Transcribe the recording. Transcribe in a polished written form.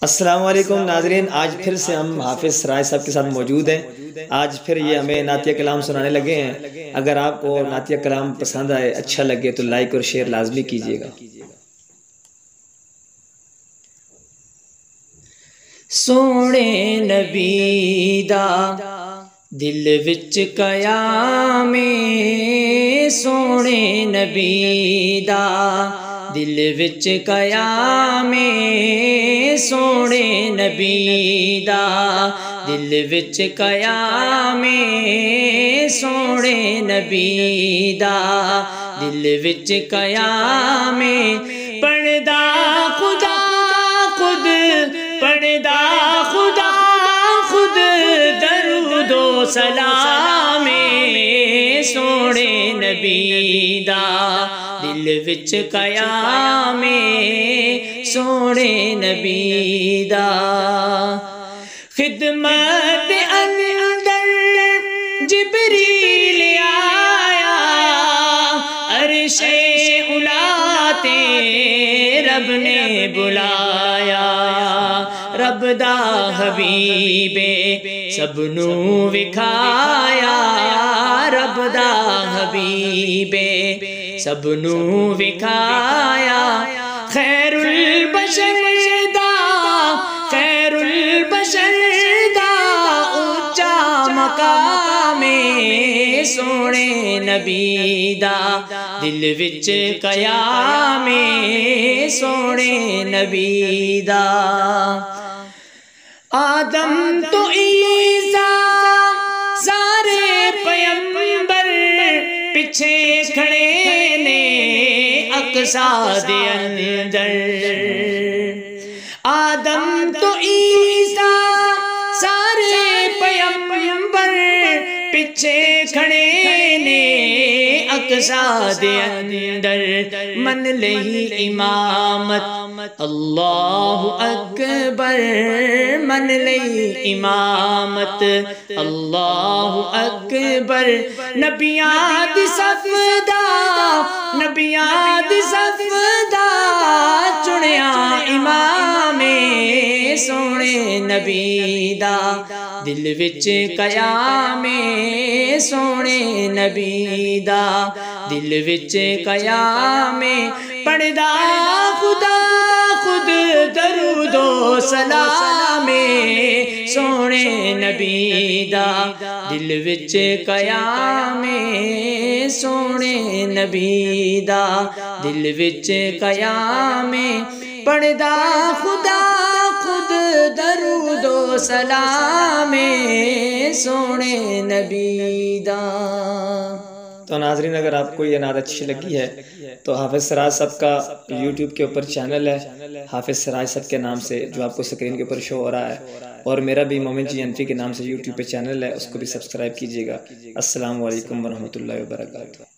السلام علیکم ناظرین، آج پھر سے ہم حافظ سراج صاحب کے ساتھ موجود ہیں۔ آج پھر یہ ہمیں نعتیہ کلام سنانے لگے ہیں۔ اگر آپ کو نعتیہ کلام پسند آئے، اچھا لگے تو لائک اور شیئر لازمی کیجیے گا۔ سونے نبی دا دل وچ قیام، سونے نبی دا دل وچ قیام، سونے نبی دا دل وچ قیام، سونے نبی دا دل وچ قیام، پڑھدا خدا خود، پڑھدا خدا خود درود و سلام، سونے نبی دا دل وچ قیام، سونے نبی دا خدمت اندر جبریل آیا، عرش اولا تے رب نے بلایا، رب دا حبیب سب نو وکھایا، رب دا حبیب سب نو وکھایا، خیر البشر دا، خیر البشر دا اونچا مقام، سونے نبی دا دل وچ قیام، سونے نبی دا آدم تو عیسیٰ سارے پیغمبر پیچھے کھڑے نے اقصیٰ دے اندر، آدم تو عیسیٰ سارے پیغمبر پیچھے کھڑے نے اقصیٰ دے اندر، من لئی امامت اللہ اکبر، من لئی امامت اللہ اکبر، نبیاں دی صف دا، نبیاں دی صف دا چنیا امام، سونے نبی دا دل وچ قیام، سونے نبی دا دل وچ قیام، پڑھدا خدا خود درود و سلام، سونے نبی دا دل وچ قیام، سونے نبی دا دل وچ قیام، پڑھدا خدا خود درود و سلام، سونے نبی دا۔ تو ناظرین، اگر آپ کو یہ نعت اچھی لگی ہے تو حافظ سراج صاحب کا یوٹیوب کے اوپر چینل ہے حافظ سراج صاحب کے نام سے، جو آپ کو سکرین کے اوپر شو ہو رہا ہے، اور میرا بھی مومن جی انفی کے نام سے یوٹیوب پہ چینل ہے، اس کو بھی سبسکرائب کیجیے گا۔ السلام علیکم ورحمۃ اللہ وبرکاتہ۔